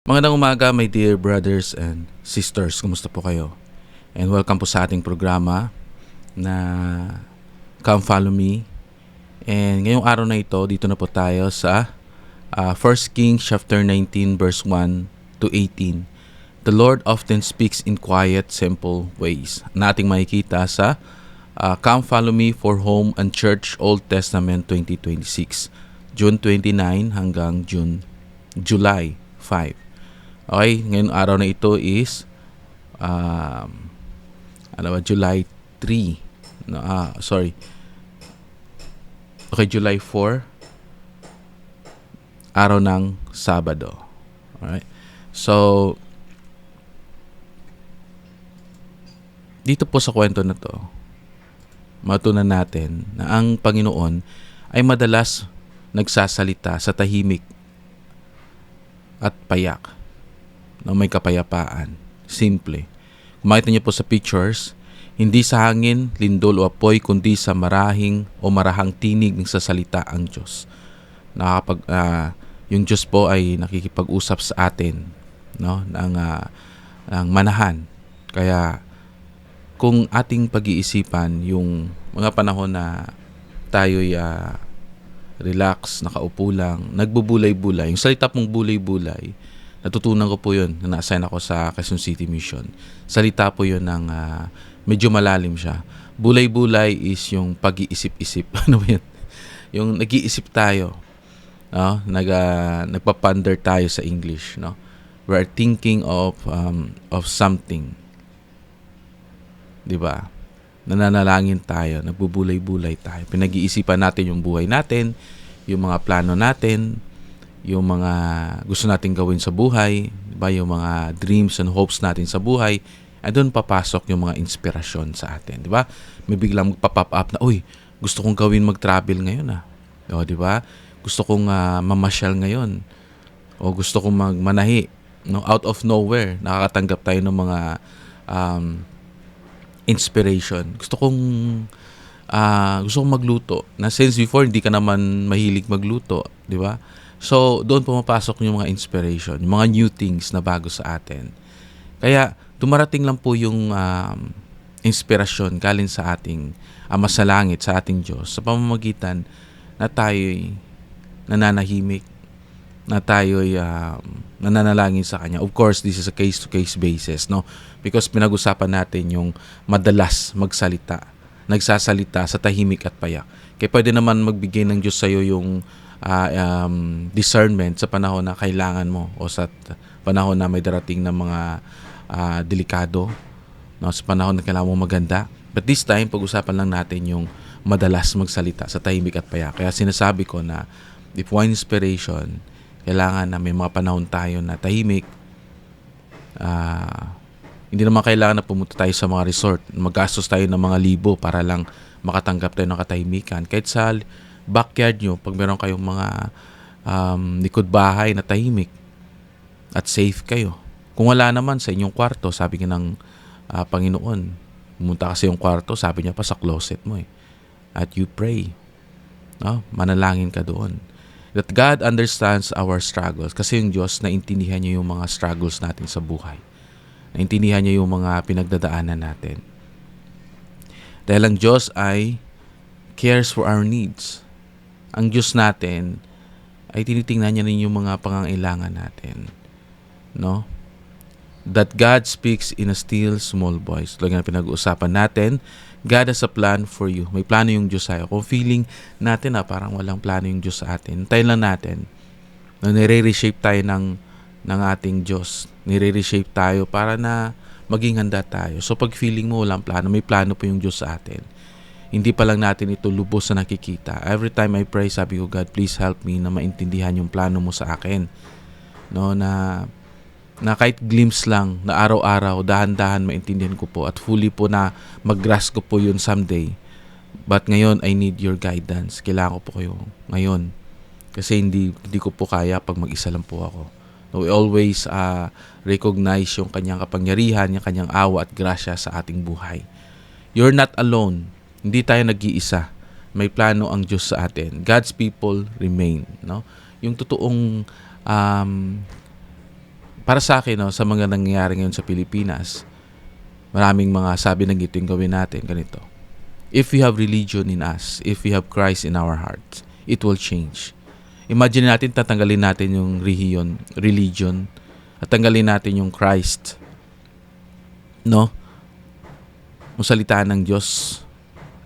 Magandang umaga, my dear brothers and sisters. Kumusta po kayo? And welcome po sa ating programa na Come Follow Me. And ngayong araw na ito, dito na po tayo sa 1 Kings chapter 19 verse 1 to 18. The Lord often speaks in quiet, simple ways. Na ating makikita sa Come Follow Me for Home and Church Old Testament 2026. June 29 hanggang July 5. Okay, ngayong araw na ito is July 3. No, Okay, July 4, araw ng Sabado. Alright. So, dito po sa kwento na to, matutunan natin na ang Panginoon ay madalas nagsasalita sa tahimik at payak. Na may kapayapaan. Simple. Kung makita niyo po sa pictures, hindi sa hangin, lindol o apoy, kundi sa marahang tinig sa salita ang Diyos. Yung Diyos po ay nakikipag-usap sa atin, no, ng manahan. Kaya kung ating pag-iisipan yung mga panahon na tayo'y relax, nakaupo lang, nagbubulay-bulay. Yung salita pong bulay-bulay, natutunan ko po yun na na-assign ako sa Quezon City Mission. Salita po yun ng medyo malalim siya. Bulay-bulay is yung pag-iisip-isip. Ano ba yun? Yung nag-iisip tayo. No? Nagpa-ponder tayo sa English. No? We are thinking of something. Diba? Nananalangin tayo. Nagbubulay-bulay tayo. Pinag-iisipan natin yung buhay natin, yung mga plano natin, yung mga gusto nating gawin sa buhay, diba? Yung mga dreams and hopes natin sa buhay, at doon papasok yung mga inspirasyon sa atin, di ba? May biglang magpa-pop up na, uy, gusto kong gawin mag-travel ngayon O, di ba? Gusto kong mamasyal ngayon. O gusto kong magmanahi. No, out of nowhere, nakakatanggap tayo ng mga inspiration. Gusto kong magluto. Na since before hindi ka naman mahilig magluto, di ba? So, doon pumapasok yung mga inspiration, yung mga new things na bago sa atin. Kaya, dumarating lang po yung inspirasyon galing sa ating Ama sa Langit, sa ating Diyos, sa pamamagitan na tayo'y nananahimik, na tayo'y nananalangin sa Kanya. Of course, this is a case-to-case basis, no? Because pinag-usapan natin yung madalas nagsasalita sa tahimik at payak. Kaya pwede naman magbigay ng Diyos sa'yo yung discernment sa panahon na kailangan mo o sa panahon na may darating na mga delikado, no, sa panahon na kailangan mo maganda. But this time, pag-usapan lang natin yung madalas magsalita sa tahimik at payak. Kaya sinasabi ko na if one inspiration, kailangan na may mga panahon tayo na tahimik. Hindi naman kailangan na pumunta tayo sa mga resort, magastos tayo ng mga libo para lang makatanggap tayo ng katahimikan. Kahit sa backyard nyo, pag meron kayong mga likod bahay na tahimik at safe kayo. Kung wala naman sa inyong kwarto, sabi nga ng Panginoon, pumunta ka sa iyong kwarto, sabi niya pa sa closet mo at you pray. No? Manalangin ka doon. That God understands our struggles. Kasi yung Diyos, naintindihan niya yung mga struggles natin sa buhay. Naintindihan niya yung mga pinagdadaanan natin. Dahil ang Diyos ay cares for our needs. Ang Diyos natin ay tinitingnan niya rin yung mga pangangailangan natin. No? That God speaks in a still small voice. Tulad na pinag-uusapan natin, God has a plan for you. May plano yung Diyos sa'yo. Kung feeling natin parang walang plano yung Diyos sa atin, tayo lang natin. Nire-reshape tayo ng ating Diyos. Nire-reshape tayo para na maging handa tayo. So pag feeling mo walang plano, may plano po yung Diyos sa atin. Hindi pa lang natin ito lubos na nakikita. Every time I pray, sabi ko, God, please help me na maintindihan yung plano mo sa akin. No, na kahit glimpse lang, na araw-araw, dahan-dahan maintindihan ko po at fully po na mag-grasp ko po yun someday. But ngayon, I need your guidance. Kailangan ko po kayo ngayon. Kasi hindi ko po kaya pag mag-isa lang po ako. No, we always recognize yung kanyang kapangyarihan, yung kanyang awa at grasya sa ating buhay. You're not alone. Hindi tayo nag-iisa. May plano ang Diyos sa atin. God's people remain. No? Yung totoong Para sa akin, no, sa mga nangyayari ngayon sa Pilipinas, maraming mga sabi ng ito yung gawin natin, ganito. If we have religion in us, if we have Christ in our hearts, it will change. Imagine natin, tatanggalin natin yung religion, at tanggalin natin yung Christ, no? Yung salita ng Diyos,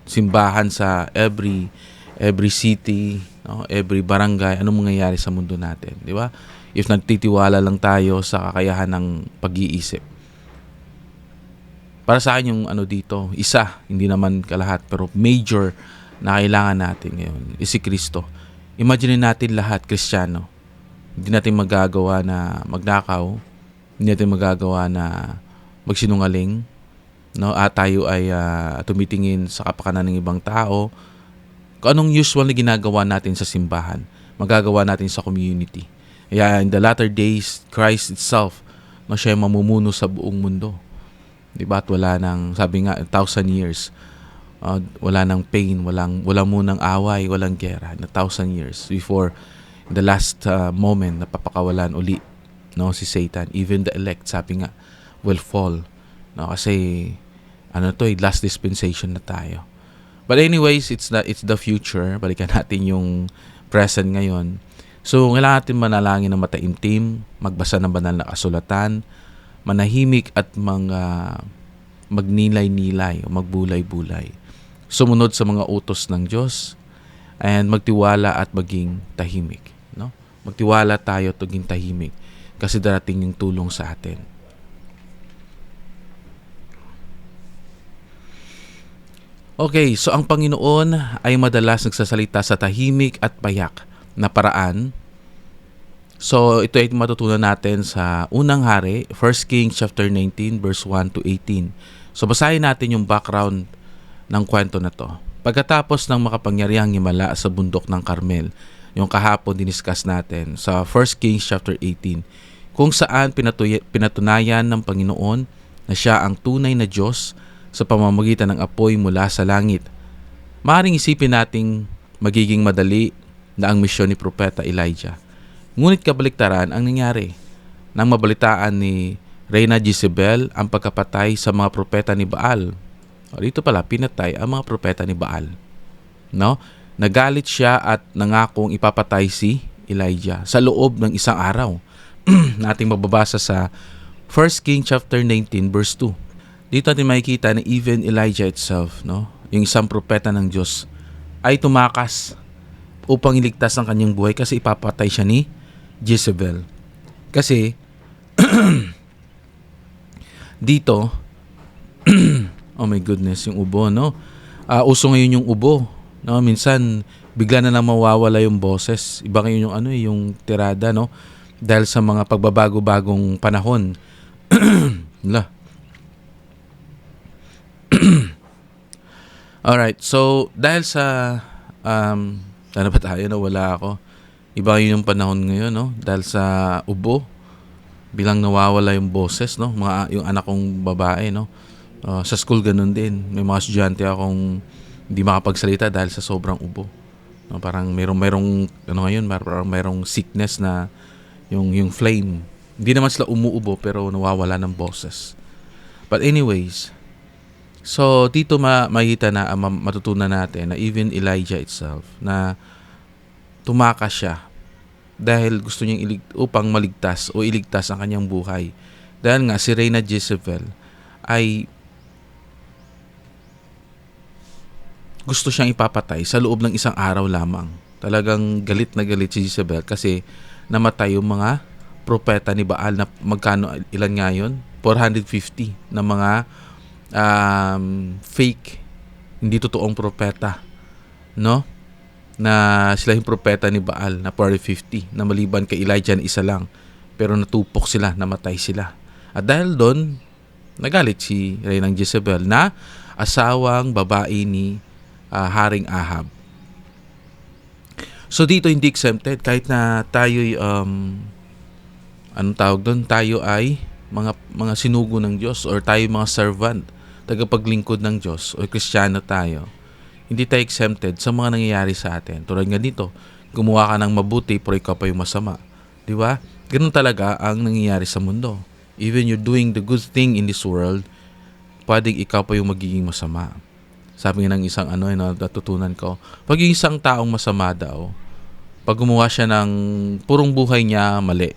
simbahan sa every city, no? Every barangay, anong mangyayari sa mundo natin, di ba? If nagtitiwala lang tayo sa kakayahan ng pag-iisip. Para sa akin yung dito, isa, hindi naman kalahat, pero major na kailangan natin ngayon is si Kristo. Imagine natin lahat, Kristiyano. Hindi natin magagawa na magnakaw, hindi natin magagawa na magsinungaling, no? At tayo ay tumitingin sa kapakanan ng ibang tao. Kung anong usually ginagawa natin sa simbahan, magagawa natin sa community. Kaya in the latter days, Christ itself, no, siya yung mamumuno sa buong mundo. Diba? At wala nang, sabi nga, 1,000 years. Wala nang pain, wala munang away, walang gera. Na 1,000 years before the last moment na papakawalan uli, no, si Satan. Even the elect, sabi nga, will fall. No, kasi last dispensation na tayo. But anyways, it's the future. Balikan natin yung present ngayon. So, kailangan natin manalangin ng mataimtim, magbasa ng banal na kasulatan, manahimik at magnilay-nilay o magbulay-bulay. Sumunod sa mga utos ng Diyos and magtiwala at maging tahimik. No? Magtiwala tayo at maging tahimik kasi darating yung tulong sa atin. Okay, so ang Panginoon ay madalas nagsasalita sa tahimik at payak na paraan. So ito ay matutunan natin sa unang hari, 1 Kings chapter 19 verse 1 to 18. So basahin natin yung background ng kwento na to. Pagkatapos ng makapangyarihang himala sa bundok ng Carmel, yung kahapon diniscuss natin sa 1 Kings chapter 18, kung saan pinatunayan ng Panginoon na siya ang tunay na Diyos sa pamamagitan ng apoy mula sa langit. Maaaring isipin nating magiging madali na ang misyon ni Propeta Elijah. Ngunit kabaliktaran ang nangyari nang mabalitaan ni Reyna Jezebel ang pagkapatay sa mga propeta ni Baal. Dito pala, pinatay ang mga propeta ni Baal. No? Nagalit siya at nangakong ipapatay si Elijah sa loob ng isang araw. Nating mababasa sa 1 King chapter 19 verse 2. Dito natin makikita na even Elijah itself, no, yung isang propeta ng Diyos, ay tumakas upang iligtas ang kanyang buhay kasi ipapatay siya ni Jezebel. Kasi dito oh my goodness, yung ubo, no? Uso ngayon yung ubo, no? Minsan bigla na lang mawawala yung boses. Iba ngayon yung yung tirada, no? Dahil sa mga pagbabago-bagong panahon. Alright, so dahil sa ano ba tayo, wala ako. Iba yung panahon ngayon, no? Dahil sa ubo, bilang nawawala yung boses, no? Yung anak kong babae, no? Sa school ganun din. May mga estudyante akong hindi makapagsalita dahil sa sobrang ubo. No? Parang merong ngayon, parang merong sickness na yung flame. Hindi naman sila umuubo pero nawawala ng boses. But anyways, so dito makikita na matutunan natin na even Elijah itself na tumakas siya dahil gusto niyang upang maligtas o iligtas ang kanyang buhay. Dahil nga si Reyna Jezebel ay gusto siyang ipapatay sa loob ng isang araw lamang. Talagang galit na galit si Jezebel kasi namatay yung mga propeta ni Baal na ilan nga yun? 450 na mga fake, hindi totoong propeta, no? Na sila yung propeta ni Baal na 450 na maliban kay Elijah na isa lang, pero natupok sila, namatay sila. At dahil doon, nagalit si Reynang Jezebel na asawang babae ni Haring Ahab. So dito hindi exempted kahit na tayo'y anong tawag doon? Tayo ay mga sinugo ng Diyos or tayo mga servant, tagapaglingkod ng Diyos o Kristiyano tayo. Hindi tayo exempted sa mga nangyayari sa atin. Tulad nga dito, gumawa ka ng mabuti pero ikaw pa yung masama. Di ba? Ganun talaga ang nangyayari sa mundo. Even you're doing the good thing in this world, pwedeng ikaw pa yung magiging masama. Sabi nga ng isang natutunan ko, pag yung isang taong masama daw, pag gumawa siya ng purong buhay niya mali,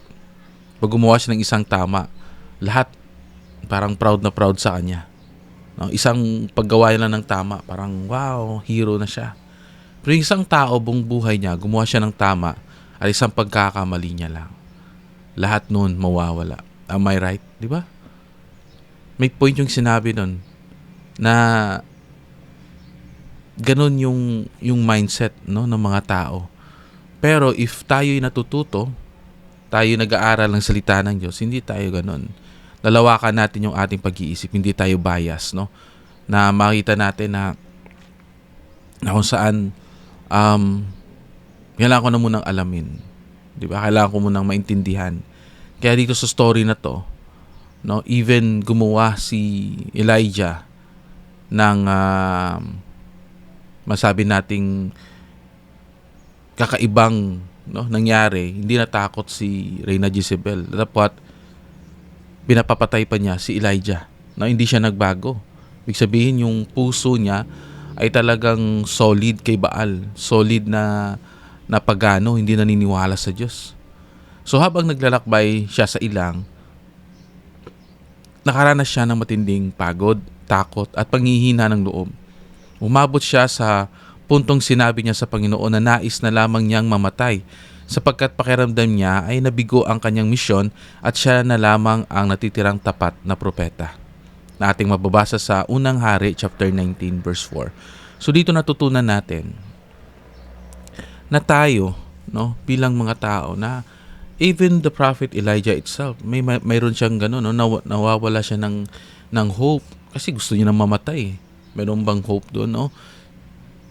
pag gumawa siya ng isang tama, lahat parang proud na proud sa kanya. No? Isang paggawa niya lang ng tama, parang wow, hero na siya. Pero yung isang tao, buong buhay niya, gumawa siya ng tama at isang pagkakamali niya lang, lahat nun mawawala. Am I right? Di ba? May point yung sinabi nun na ganun yung mindset, no, ng mga tao. Pero if tayo'y natututo, tayo nag-aaral ng salita ng Diyos, hindi tayo ganun. Lalawakan natin yung ating pag-iisip, hindi tayo bias, no? Na makita natin na kung saan kailangan ko na munang alamin. Di ba? Kailangan ko munang maintindihan. Kaya dito sa story na to, no, even gumawa si Elijah ng masabi nating kakaibang, no, nangyari, hindi natakot si Reyna Jezebel. Dapat pinapapatay pa niya si Elijah. No, hindi siya nagbago. Ibig sabihin yung puso niya ay talagang solid kay Baal. Solid na pagano, hindi naniniwala sa Diyos. So habang naglalakbay siya sa ilang, nakaranas siya ng matinding pagod, takot at panghihina ng loob. Umabot siya sa puntong sinabi niya sa Panginoon na nais na lamang niyang mamatay sapagkat pakiramdam niya ay nabigo ang kanyang misyon at siya na lamang ang natitirang tapat na propeta. Na ating mababasa sa Unang Hari, chapter 19, verse 4. So dito natutunan natin na tayo, no, bilang mga tao, na even the prophet Elijah itself, mayroon siyang gano'n, no, nawawala siya ng hope kasi gusto niya nang mamatay. Mayroon bang hope doon, no?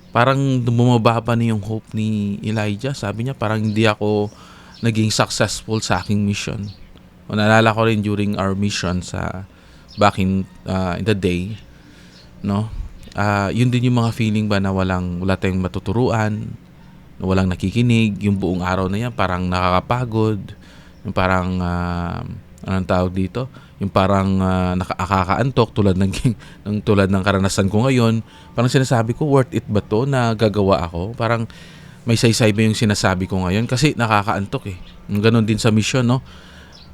Parang bumababa na yung hope ni Elijah. Sabi niya, parang hindi ako naging successful sa aking mission. O naalala ko rin during our mission sa back in the day, no? Yun din yung mga feeling ba na wala tayong matuturuan, na walang nakikinig, yung buong araw na yan parang nakakapagod, yung parang anong tawag dito? Yung parang nakakaantok tulad ng karanasan ko ngayon. Parang sinasabi ko, worth it ba to na gagawa ako? Parang may saysay ba yung sinasabi ko ngayon? Kasi nakakaantok eh. Ganon din sa mission, no?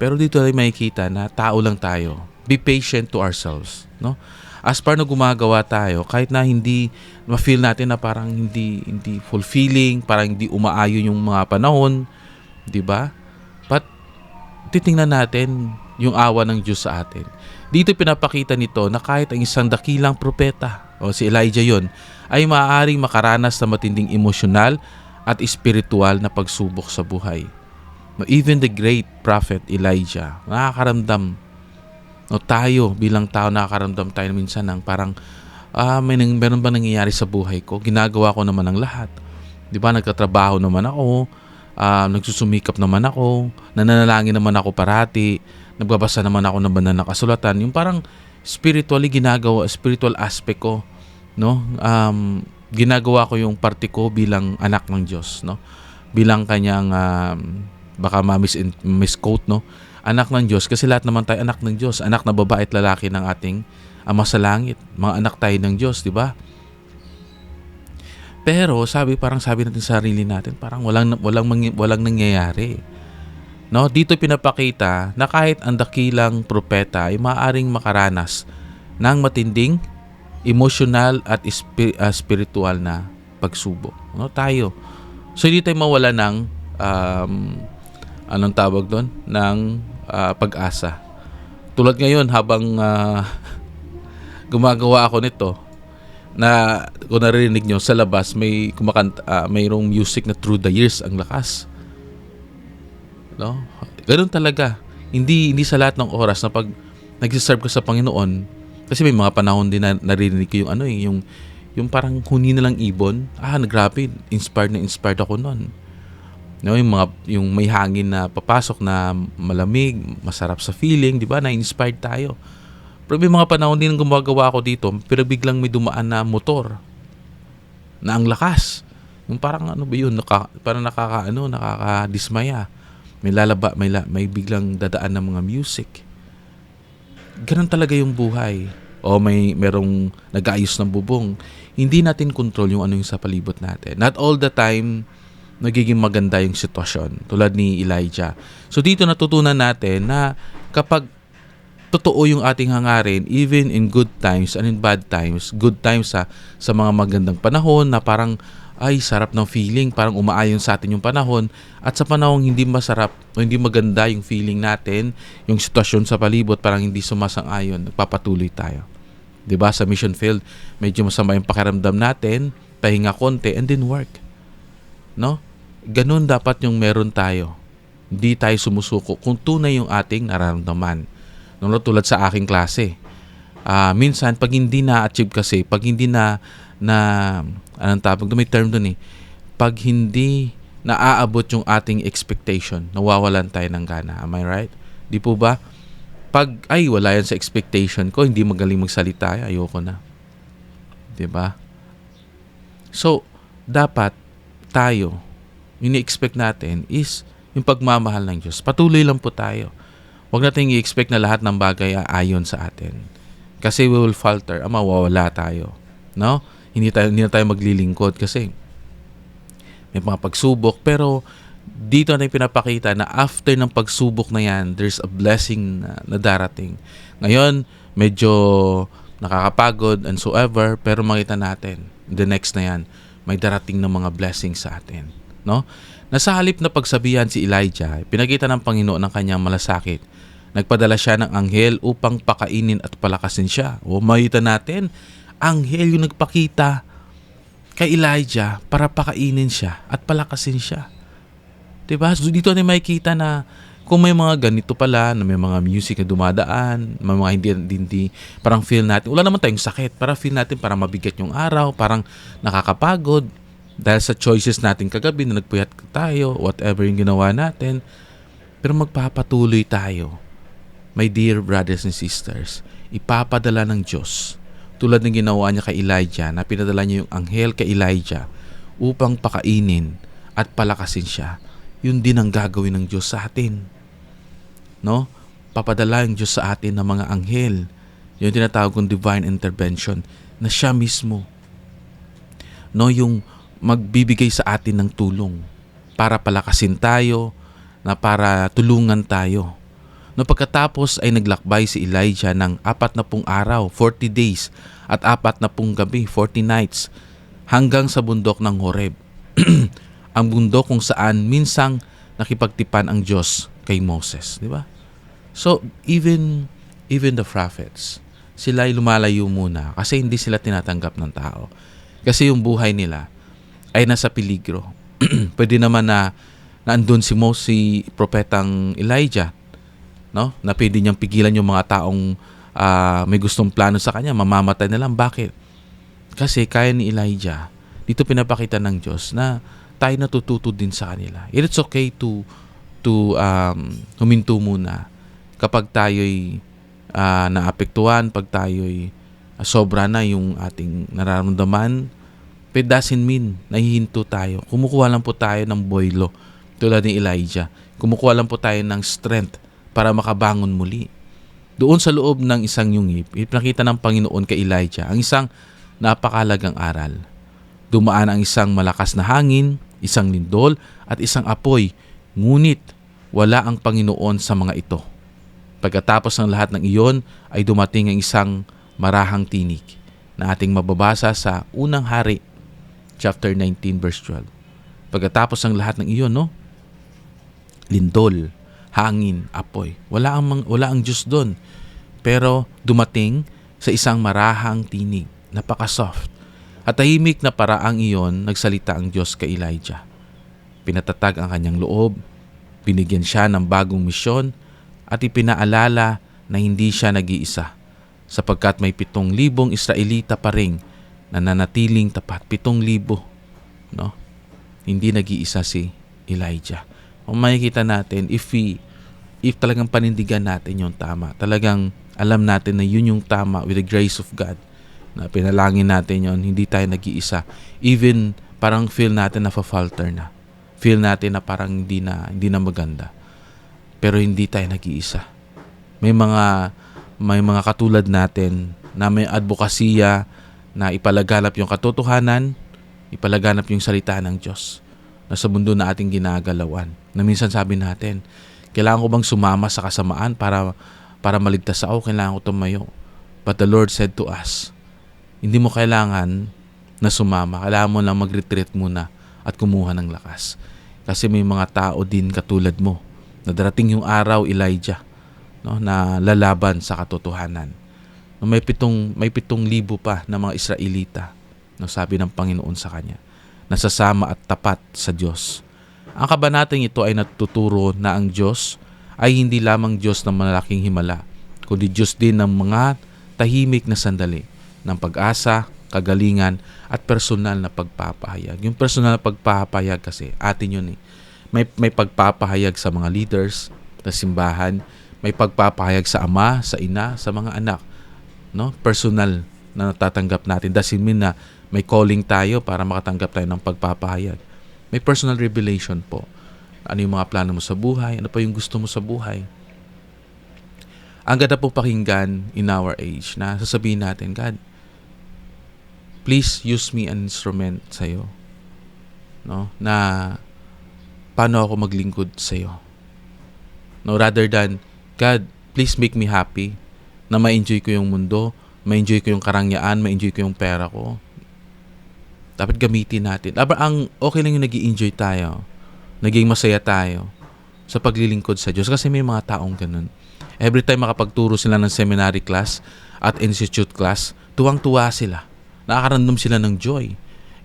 Pero dito ay makikita na tao lang tayo. Be patient to ourselves, no? As par na gumagawa tayo, kahit na hindi ma-feel natin na parang hindi fulfilling, parang hindi umaayon yung mga panahon, di ba? But titingnan natin yung awa ng Diyos sa atin. Dito pinapakita nito na kahit ang isang dakilang propeta, o si Elijah yon, ay maaaring makaranas ng matinding emosyonal at espiritual na pagsubok sa buhay. No, even the great prophet Elijah, nakakaramdam. No, tayo bilang tao nakakaramdam tayo minsan ng parang meron ba nangyayari sa buhay ko? Ginagawa ko naman ang lahat. 'Di ba? Nagtatrabaho naman ako, nagsusumikap naman ako, nananalangin naman ako parati, nagbabasa naman ako ng banal na kasulatan. Yung parang spiritual aspect ko, no? Ginagawa ko yung parte ko bilang anak ng Diyos, no? Bilang kanyang baka misquote, no? Anak ng Diyos, kasi lahat naman tayo anak ng Diyos, anak na babae at lalaki ng ating Ama sa langit. Mga anak tayo ng Diyos, di ba? Pero parang sabi natin sa sarili natin, parang walang nangyayari. No, dito pinapakita na kahit ang dakilang propeta ay maaaring makaranas ng matinding emotional at spiritual na pagsubok. No, tayo. So hindi tayo mawala ng anong tawag doon? Ng pag-asa. Tulad ngayon habang gumagawa ako nito, na kung narinig nyo sa labas may kumakanta, mayroong music na Through the Years, ang lakas, no? Ganun talaga, hindi sa lahat ng oras na pag nagsiserve ka sa Panginoon, kasi may mga panahon din na narinig ko yung parang huni na lang ibon, grabe, inspired ako nun, no? Yung may hangin na papasok na malamig, masarap sa feeling, di ba? Na-inspired tayo. Pero may mga panahon din gumagawa ako dito, pero biglang may dumaan na motor na ang lakas. Yung parang ano ba yun, parang nakakadismaya. may biglang dadaan ng mga music. Ganun talaga yung buhay. O merong nag-aayos ng bubong. Hindi natin control yung ano yung sa palibot natin. Not all the time nagiging maganda yung sitwasyon, tulad ni Elijah. So dito natutunan natin na kapag totoo yung ating hangarin, even in good times and in bad times, good times sa mga magandang panahon na parang ay sarap ng feeling, parang umaayon sa atin yung panahon, at sa panahong hindi masarap o hindi maganda yung feeling natin, yung sitwasyon sa palibot parang hindi sumasang-ayon, nagpapatuloy tayo. 'Di ba? Sa mission field, medyo masama yung pakiramdam natin, pahinga konti and then work. No? Ganun dapat yung meron tayo. Hindi tayo sumusuko kung tunay yung ating nararamdaman. No, tulad sa aking klase. Minsan, pag hindi na-achieve kasi, pag hindi anong tawag doon, may term doon eh. Pag hindi naaabot yung ating expectation, nawawalan tayo ng gana. Am I right? Di po ba? Pag, wala yan sa expectation ko, hindi magaling magsalita, ayoko na. Di ba? So, dapat tayo, ini-expect natin is yung pagmamahal ng Diyos. Patuloy lang po tayo. Huwag natin i-expect na lahat ng bagay ayon sa atin. Kasi we will falter, mawawala tayo. No? Hindi na tayo maglilingkod kasi may mga pagsubok. Pero dito na pinapakita na after ng pagsubok na yan, there's a blessing na darating. Ngayon, medyo nakakapagod and so ever, pero makita natin, the next na yan, may darating ng mga blessings sa atin. No? Nasa halip na pagsabihan si Elijah, pinakita ng Panginoon ng kanyang malasakit. Nagpadala siya ng anghel upang pakainin at palakasin siya. O makita natin, anghel yung nagpakita kay Elijah para pakainin siya at palakasin siya. Diba? So dito na makikita na kung may mga ganito pala, na may mga music na dumadaan, may mga hindi parang feel natin, wala naman tayong sakit, para feel natin parang mabigat yung araw, parang nakakapagod, dahil sa choices natin kagabi na nagpuyat tayo, whatever yung ginawa natin, pero magpapatuloy tayo. My dear brothers and sisters, ipapadala ng Diyos, tulad ng ginawa niya kay Elijah, na pinadala niya yung anghel kay Elijah upang pakainin at palakasin siya. Yun din ang gagawin ng Diyos sa atin. No? Papadala ng Diyos sa atin ng mga anghel. Yung tinatawag kong divine intervention, na siya mismo, no, yung magbibigay sa atin ng tulong para palakasin tayo, na para tulungan tayo. No, pagkatapos ay naglakbay si Elijah ng 40 araw, 40 days, at 40 gabi, 40 nights, hanggang sa bundok ng Horeb. Ang bundok kung saan minsang nakipagtipan ang Diyos kay Moses, di ba? So, even the prophets, sila ay lumalayo muna kasi hindi sila tinatanggap ng tao. Kasi yung buhay nila ay nasa peligro. Pwede naman na andun si propetang Elijah, no? Na pwede niyang pigilan yung mga taong may gustong plano sa kanya, mamamatay na lang. Bakit? Kasi kaya ni Elijah, dito pinapakita ng Diyos na tayo natututo din sa kanila. It's okay to huminto muna kapag tayo'y naapektuhan, pag tayo'y sobra na yung ating nararamdaman. It doesn't mean nahihinto tayo. Kumukuha lang po tayo ng boylo tulad ni Elijah. Kumukuha lang po tayo ng strength para makabangon muli. Doon sa loob ng isang yungib, ipinakita ng Panginoon kay Elijah ang isang napakalagang aral. Dumaan ang isang malakas na hangin, isang lindol, at isang apoy. Ngunit wala ang Panginoon sa mga ito. Pagkatapos ng lahat ng iyon, ay dumating ang isang marahang tinig na ating mababasa sa unang hari, chapter 19, verse 12. Pagkatapos ng lahat ng iyon, no? Lindol, hangin, apoy. Wala ang Diyos doon. Pero dumating sa isang marahang tinig, napaka-soft. At tahimik na paraang iyon, nagsalita ang Diyos kay Elijah. Pinatatag ang kanyang loob, binigyan siya ng bagong misyon, at ipinaalala na hindi siya nag-iisa, sapagkat may 7,000 Israelita pa rin na nanatiling tapat. 7,000, no? Hindi nag-iisa si Elijah. Kung makikita natin, if talagang panindigan natin yung tama, talagang alam natin na yun yung tama with the grace of God, na pinalangin natin yon, hindi tayo nag-iisa. Even parang feel natin na fa-falter na. Feel natin na parang hindi na maganda. pero hindi tayo nag-iisa. May mga katulad natin na may advokasya na ipalaganap yung katotohanan, ipalaganap yung salita ng Diyos na sa mundo na ating ginagalawan. Na minsan sabi natin, kailangan ko bang sumama sa kasamaan para maligtas ako? Kailangan ko tumayo. But the Lord said to us, hindi mo kailangan na sumama. Kailangan mo lang mag-retreat muna at kumuha ng lakas. Kasi may mga tao din katulad mo na darating yung araw, Elijah, no, na lalaban sa katotohanan. No, may 7,000 pa na mga Israelita, no, sabi ng Panginoon sa kanya, nasasama at tapat sa Diyos. Ang kabanatang ito ay natuturo na ang Diyos ay hindi lamang Diyos ng malaking himala, kundi Diyos din ng mga tahimik na sandali ng pag-asa, kagalingan at personal na pagpapahayag. Yung personal na pagpapahayag kasi atin yun eh. May pagpapahayag sa mga leaders sa simbahan, may pagpapahayag sa ama, sa ina, sa mga anak, no? Personal na natatanggap natin. Doesn't mean na may calling tayo para makatanggap tayo ng pagpapahayag. May personal revelation po. Ano yung mga plano mo sa buhay? Ano pa yung gusto mo sa buhay? Ang ganda po pakinggan in our age na sasabihin natin, God, please use me an instrument sa'yo. No? Na paano ako maglingkod sa'yo. No? Rather than, God, please make me happy na ma-enjoy ko yung mundo, ma-enjoy ko yung karangyaan, ma-enjoy ko yung pera ko. Dapat gamitin natin. Ang okay lang yung nag-i-enjoy tayo, naging masaya tayo sa paglilingkod sa Diyos. Kasi may mga taong ganun. Every time makapagturo sila ng seminary class at institute class, tuwang-tuwa sila. Nakakaramdam sila ng joy.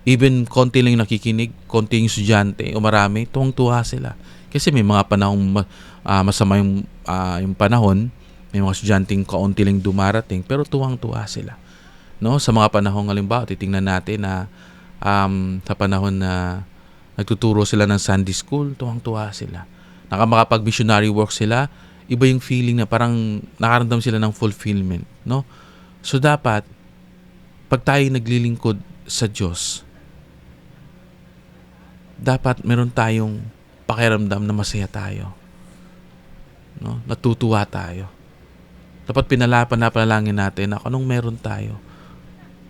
Even konti lang yung nakikinig, konti yung estudyante o marami, tuwang-tuwa sila. Kasi may mga panahong masama yung panahon, may mga estudyanteng kaunti lang dumarating, pero tuwang-tuwa sila. No? Sa mga panahong halimbawa, titingnan natin na sa panahon na nagtuturo sila ng Sunday School, tuwang-tuwa sila. Makapag-missionary work sila, iba yung feeling na parang nakaramdam sila ng fulfillment. No? So dapat, pag tayo naglilingkod sa Diyos, dapat meron tayong pakiramdam na masaya tayo. No? Natutuwa tayo. Dapat panalangin natin na anong meron tayo.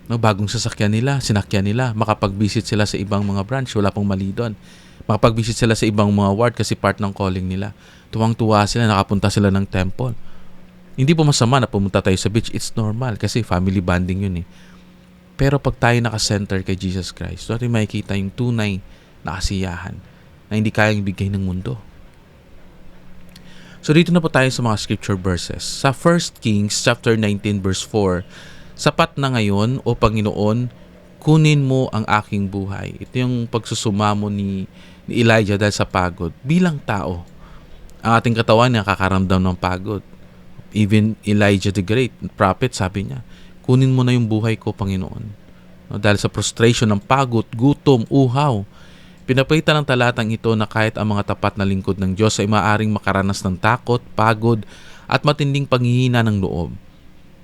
No, bagong sasakyan nila, sinakyan nila, makapag-visit sila sa ibang mga branch, wala pong mali doon. Makapag-visit sila sa ibang mga ward kasi part ng calling nila. Tuwang-tuwa sila, nakapunta sila ng temple. Hindi po masama na pumunta tayo sa beach, it's normal kasi family bonding yun eh. Pero pag tayo nakasenter kay Jesus Christ, natin makikita yung tunay na kasiyahan na hindi kayang ibigay ng mundo. So dito na po tayo sa mga scripture verses. Sa 1 Kings chapter 19 verse 4, sapat na ngayon, O Panginoon, kunin mo ang aking buhay. Ito yung pagsusumamo ni Elijah dahil sa pagod. Bilang tao, ang ating katawan nakakaramdam ng pagod. Even Elijah the great prophet, sabi niya, kunin mo na yung buhay ko, Panginoon. No, dahil sa frustration ng pagod, gutom, uhaw. Pinapakita ng talatang ito na kahit ang mga tapat na lingkod ng Diyos ay maaaring makaranas ng takot, pagod, at matinding panghihina ng loob.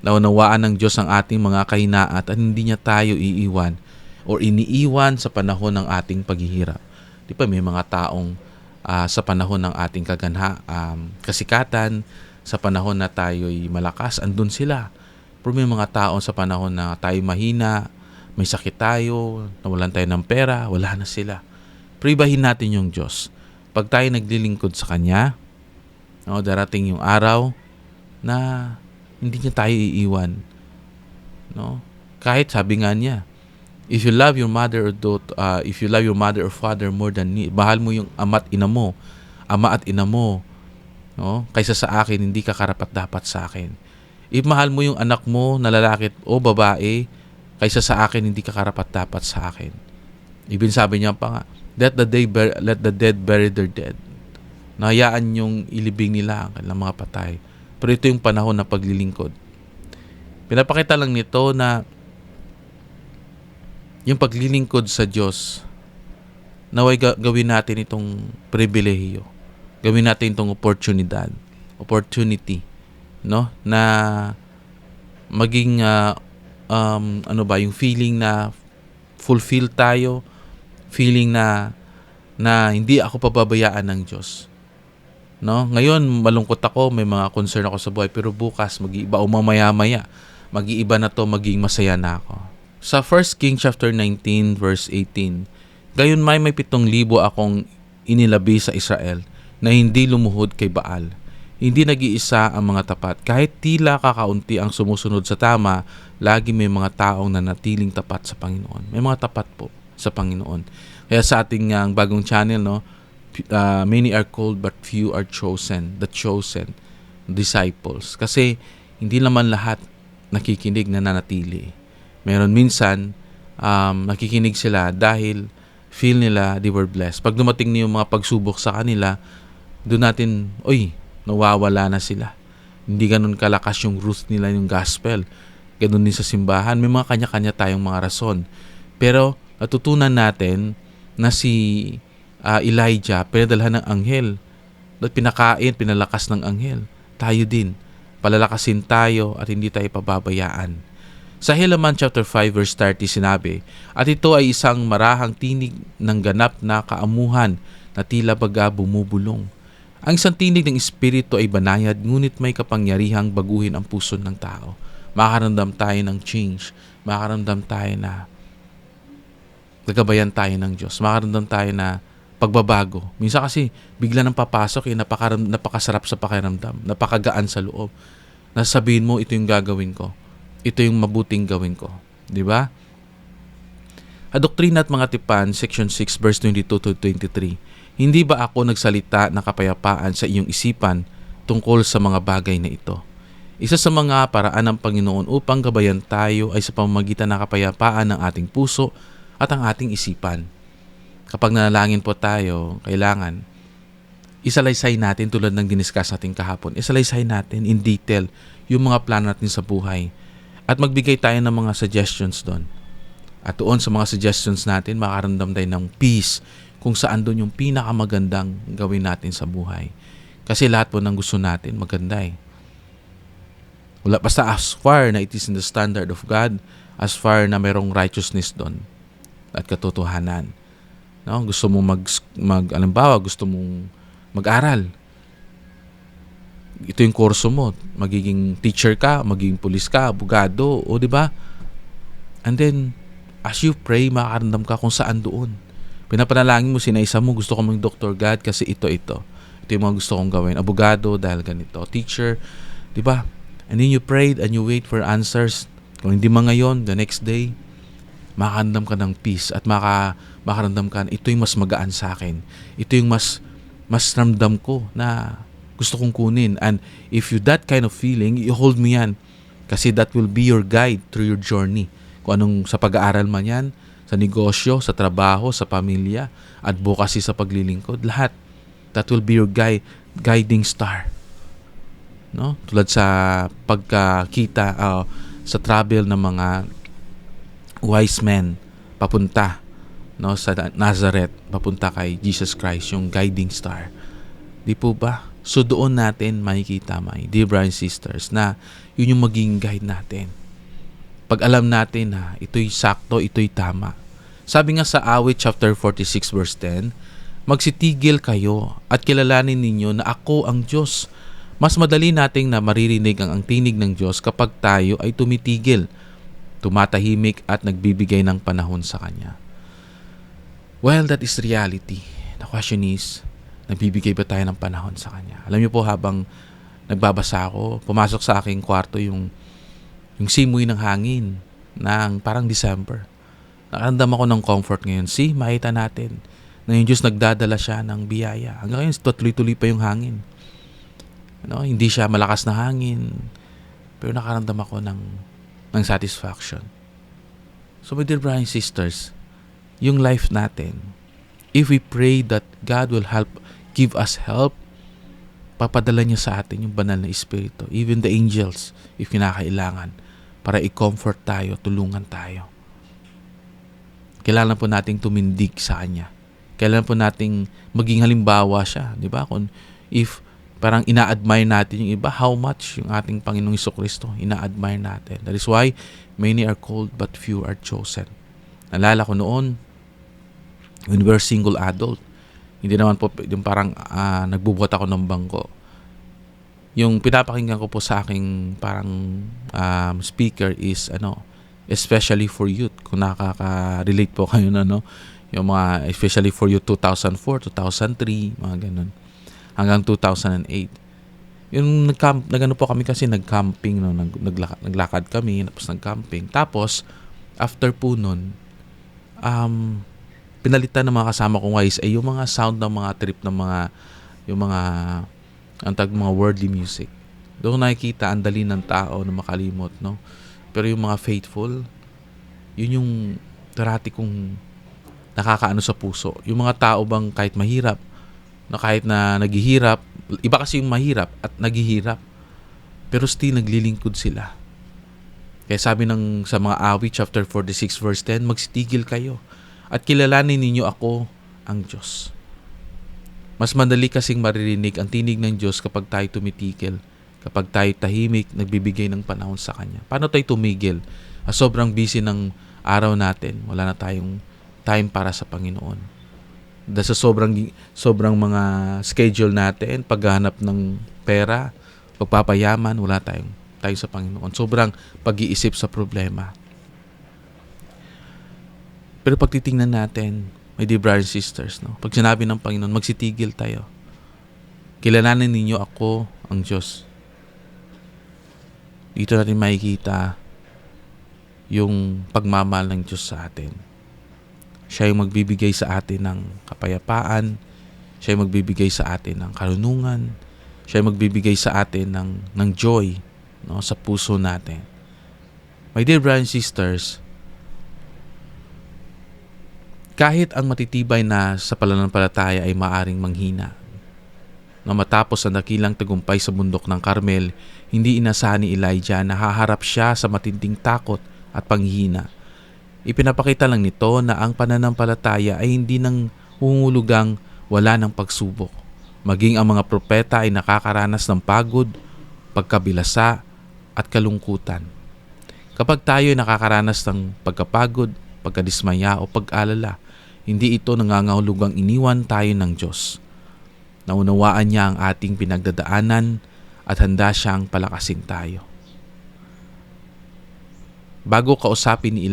Naunawaan ng Diyos ang ating mga kahinaan at hindi niya tayo iiwan o iniiwan sa panahon ng ating paghihirap. Di ba may mga taong sa panahon ng ating kasikatan, sa panahon na tayo'y malakas, andun sila. Pero may mga taong sa panahon na tayo mahina, may sakit tayo, nawalan tayo ng pera, wala na sila. Pribahin natin yung Diyos. Pag tayo naglilingkod sa Kanya, no, darating yung araw na hindi niya tayo iiwan. No? Kahit sabi nga niya, if you love your mother or father more than me, mahal mo yung ama at ina mo, no? Kaysa sa akin, hindi ka karapat-dapat sa akin. If mahal mo yung anak mo na lalaki o babae, kaysa sa akin, hindi ka karapat-dapat sa akin. Even sabi niya pa nga, let the dead bury their dead. Nahayaan yung ilibing nila ang kanilang mga patay. Pero ito yung panahon na paglilingkod. Pinapakita lang nito na yung paglilingkod sa Diyos, naway gawin natin itong pribilehiyo. Gawin natin itong opportunity, no? Na maging yung feeling na fulfill tayo, feeling na hindi ako pababayaan ng Diyos. No? Ngayon, malungkot ako, may mga concern ako sa buhay, pero bukas, mag-iiba o mamaya-maya, mag-iiba na to, maging masaya na ako. Sa 1 King chapter 19 verse 18, gayon may 7,000 akong inilabi sa Israel na hindi lumuhod kay Baal. Hindi nag-iisa ang mga tapat. Kahit tila kakaunti ang sumusunod sa tama, lagi may mga taong nanatiling tapat sa Panginoon. May mga tapat po sa Panginoon. Kaya sa ating bagong channel, no, many are called but few are chosen. The chosen disciples. Kasi hindi naman lahat nakikinig na nanatili. Meron minsan, nakikinig sila dahil feel nila they were blessed. Pag dumating na yung mga pagsubok sa kanila, doon natin, nawawala na sila. Hindi ganun kalakas yung root nila yung gospel. Ganun din sa simbahan. May mga kanya-kanya tayong mga rason. Pero natutunan natin na si Elijah pinadalhan ng anghel. At pinakain, pinalakas ng anghel. Tayo din. Palalakasin tayo at hindi tayo pababayaan. Sa Helaman chapter 5 verse 30 sinabi, at ito ay isang marahang tinig ng ganap na kaamuhan na tila baga bumubulong. Ang isang tinig ng Espiritu ay banayad, ngunit may kapangyarihang baguhin ang puso ng tao. Makaramdam tayo ng change. Makaramdam tayo na gagabayan tayo ng Diyos. Makaramdam tayo na pagbabago. Minsan kasi bigla nang papasok, napakasarap sa pakiramdam. Napakagaan sa loob. Nasabihin mo, ito yung gagawin ko. Ito yung mabuting gawin ko. Di ba? Doktrina at mga tipan, section 6, verse 22 to 23. Hindi ba ako nagsalita ng kapayapaan sa iyong isipan tungkol sa mga bagay na ito? Isa sa mga paraan ng Panginoon upang gabayan tayo ay sa pamamagitan ng kapayapaan ng ating puso at ang ating isipan. Kapag nanalangin po tayo, kailangan isalaysay natin tulad ng diniscuss natin kahapon. Isalaysay natin in detail yung mga plano natin sa buhay at magbigay tayo ng mga suggestions doon. At doon sa mga suggestions natin, makaramdam tayo ng peace kung saan doon yung pinakamagandang gawin natin sa buhay. Kasi lahat po ng gusto natin, maganda eh. Wala, basta as far na it is in the standard of God, as far na mayroong righteousness doon at katotohanan. No? Gusto mo alimbawa, gusto mong mag-aral. Ito yung kurso mo. Magiging teacher ka, magiging pulis ka, abogado, o di ba? And then, as you pray, makaramdam ka kung saan doon. Pinapanalangin mo, sinaisa mo, gusto ko maging Dr. God kasi ito. Ito yung mga gusto kong gawin. Abogado dahil ganito. Teacher, di ba? And then you prayed and you wait for answers. Kung hindi man ngayon, the next day, makaramdam ka ng peace at makaramdam ka, ito yung mas magaan sa akin. Ito yung mas ramdam ko na gusto kong kunin. And if you that kind of feeling, you hold me yan. Kasi that will be your guide through your journey. Kung anong sa pag-aaral man yan, sa negosyo, sa trabaho, sa pamilya, advocacy sa paglilingkod, lahat. That will be your guiding star. No? Tulad sa pagkakita sa travel ng mga wise men papunta, no, sa Nazareth, papunta kay Jesus Christ, yung guiding star. Di po ba? So doon natin makikita, my dear brothers and sisters, na yun yung maging guide natin. Pag alam natin na ito'y sakto, ito'y tama. Sabi nga sa Awit chapter 46 verse 10, magsitigil kayo at kilalanin ninyo na ako ang Diyos. Mas madali nating na maririnig ang tinig ng Diyos kapag tayo ay tumitigil, tumatahimik at nagbibigay ng panahon sa Kanya. Well, that is reality. The question is, nagbibigay ba tayo ng panahon sa Kanya? Alam niyo po, habang nagbabasa ako, pumasok sa aking kwarto yung simoy ng hangin ng parang December. Nakaramdam ako ng comfort ngayon. See, makita natin na yung Diyos nagdadala siya ng biyaya. Hanggang ngayon, tuloy-tuloy pa yung hangin. No? Hindi siya malakas na hangin, pero nakaramdam ako ng satisfaction. So my dear brothers and sisters, yung life natin, if we pray that God will give us help, papadala niya sa atin yung banal na Espiritu, even the angels, if kinakailangan, para i-comfort tayo, tulungan tayo. Kailangan po nating tumindig sa Kanya. Kailangan po nating maging halimbawa siya. Di ba? If parang ina-admire natin yung iba, how much yung ating Panginoong Jesucristo, ina-admire natin. That is why many are called but few are chosen. Nalala ko noon, when we were single adult, Hindi naman po yung parang nagbubuhat ako ng bangko. Yung pinapakinggan ko po sa aking parang speaker is especially for youth. Kung nakaka-relate po kayo na yung mga especially for youth 2004, 2003, mga ganun. Hanggang 2008. Yung nagano po kami kasi nag-camping, naglakad kami, tapos nag-camping. Tapos after po nun, pinalitan ng mga kasama kong guys ay yung mga sound ng mga trip ng yung mga mga worldly music. Doon nakikita ang dali ng tao na makalimot, no? Pero yung mga faithful, yun yung darati kong nakakaano sa puso. Yung mga tao bang kahit mahirap, na kahit na naghihirap, iba kasi yung mahirap at naghihirap, pero still naglilingkod sila. Kaya sabi sa mga awit, chapter 46, verse 10, magsitigil kayo at kilalanin ninyo ako ang Diyos. Mas madali kasing maririnig ang tinig ng Diyos kapag tayo tumitigil, kapag tayo tahimik, nagbibigay ng panahon sa Kanya. Paano tayo tumigil? Sobrang busy ng araw natin, wala na tayong time para sa Panginoon. Dahil sa sobrang mga schedule natin, paghahanap ng pera, pagpapayaman, wala tayo sa Panginoon. Sobrang pag-iisip sa problema. Pero pag titingnan natin, my dear brothers and sisters, pag sinabi ng Panginoon, magsitigil tayo. Kilalanin ninyo ako ang Diyos. Dito natin makikita yung pagmamahal ng Diyos sa atin. Siya yung magbibigay sa atin ng kapayapaan. Siya yung magbibigay sa atin ng karunungan. Siya yung magbibigay sa atin ng joy, sa puso natin. My dear brothers and sisters, kahit ang matitibay na sa pananampalataya ay maaring manghina, matapos ang dakilang tagumpay sa bundok ng Carmel, hindi inasahan ni Elijah na haharap siya sa matinding takot at panghihina. Ipinapakita lang nito na ang pananampalataya ay hindi nang hungulugang wala ng pagsubok. Maging ang mga propeta ay nakakaranas ng pagod, pagkabilasa at kalungkutan. Kapag tayo ay nakakaranas ng pagkapagod, pagkadismaya o pag-alala, hindi ito nangangahulugang iniwan tayo ng Diyos. Naunawaan niya ang ating pinagdadaanan at handa siyang palakasin tayo. Bago kausapin si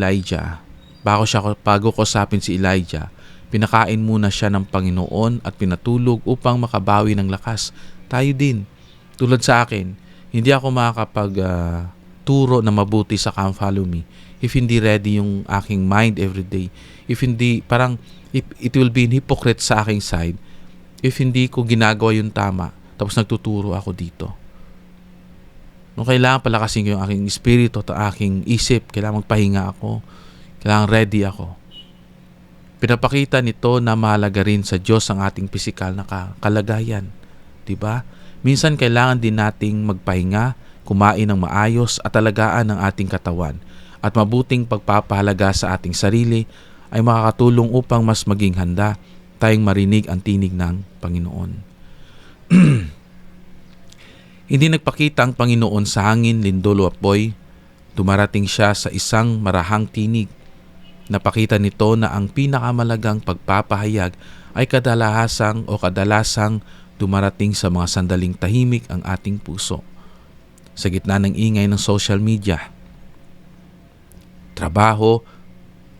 Elijah, pinakain muna siya ng Panginoon at pinatulog upang makabawi ng lakas. Tayo din, tulad sa akin, hindi ako makakapag-turo na mabuti sa Come Follow Me if hindi ready yung aking mind everyday. If hindi, it will be hypocrite sa aking side if hindi ko ginagawa yung tama tapos nagtuturo ako dito. Kailangan palakasin ko yung aking espiritu at aking isip. Kailangan magpahinga ako. Kailangan ready ako. Pinapakita nito na mahalaga rin sa Diyos ang ating pisikal na kalagayan. Diba? Minsan kailangan din nating magpahinga, kumain ng maayos at alagaan ang ating katawan. At mabuting pagpapahalaga sa ating sarili ay makakatulong upang mas maging handa tayong marinig ang tinig ng Panginoon. Hindi nagpakita ang Panginoon sa hangin, lindol o apoy. Dumarating siya sa isang marahang tinig. Napakita nito na ang pinakamalagang pagpapahayag ay kadalasang dumarating sa mga sandaling tahimik ang ating puso. Sa gitna ng ingay ng social media, trabaho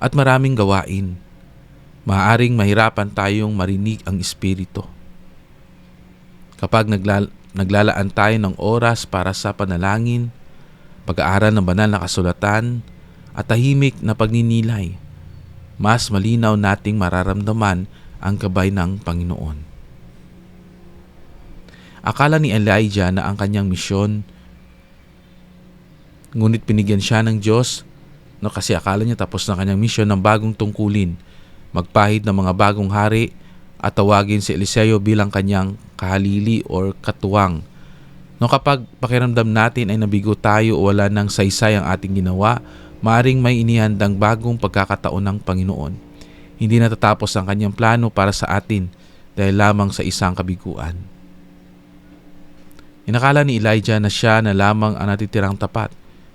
at maraming gawain, maaaring mahirapan tayong marinig ang Espiritu. Kapag naglalaan tayo ng oras para sa panalangin, pag-aaral ng banal na kasulatan at tahimik na pagninilay, mas malinaw nating mararamdaman ang gabay ng Panginoon. Akala ni Elijah na ang kanyang misyon, ngunit binigyan siya ng Diyos kasi akala niya tapos na kanyang misyon ng bagong tungkulin, magpahid ng mga bagong hari at tawagin si Eliseo bilang kanyang kahalili or katuwang. Kapag pakiramdam natin ay nabigo tayo o wala ng saysay ang ating ginawa, maaring may inihandang bagong pagkakataon ng Panginoon. Hindi natatapos ang kanyang plano para sa atin dahil lamang sa isang kabiguan. Inakala ni Elijah na siya na lamang ang natitirang tapat,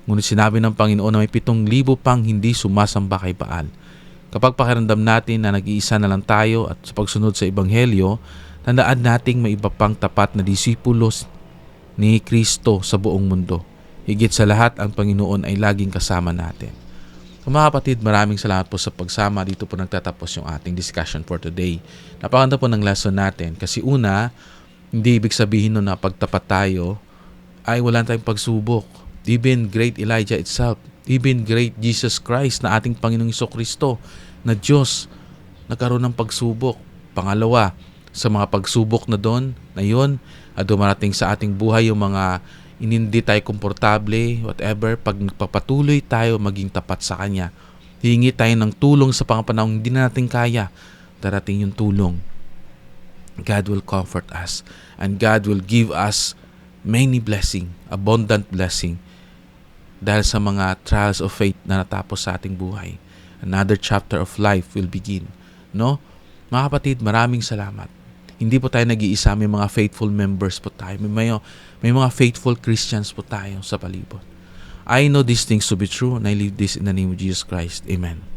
ngunit sinabi ng Panginoon na may 7,000 pang hindi sumasamba kay Baal. Kapag pakiramdam natin na nag-iisa na lang tayo at sa pagsunod sa Ebanghelyo, tandaan nating may iba pang tapat na disipulos ni Kristo sa buong mundo. Higit sa lahat, ang Panginoon ay laging kasama natin. Mga kapatid, maraming salamat po sa pagsama. Dito po nagtatapos yung ating discussion for today. Napakaganda po ng lesson natin kasi una, hindi ibig sabihin nun na pagtapat tayo ay wala tayong pagsubok. Even great Elijah itself, even great Jesus Christ na ating Panginoong Jesucristo na Diyos, nagkaroon ng pagsubok. Pangalawa, sa mga pagsubok na doon, na yun, at dumarating sa ating buhay yung mga hindi tayo komportable, whatever, pag nagpapatuloy tayo maging tapat sa Kanya, hihingi tayo ng tulong sa pangapanahong hindi na natin kaya, darating yung tulong. God will comfort us and God will give us many blessing, abundant blessing dahil sa mga trials of faith na natapos sa ating buhay. Another chapter of life will begin. No? Mga kapatid, maraming salamat. Hindi po tayo nag-iisa, may mga faithful members po tayo. May mga faithful Christians po tayo sa palibot. I know these things to be true and I live this in the name of Jesus Christ. Amen.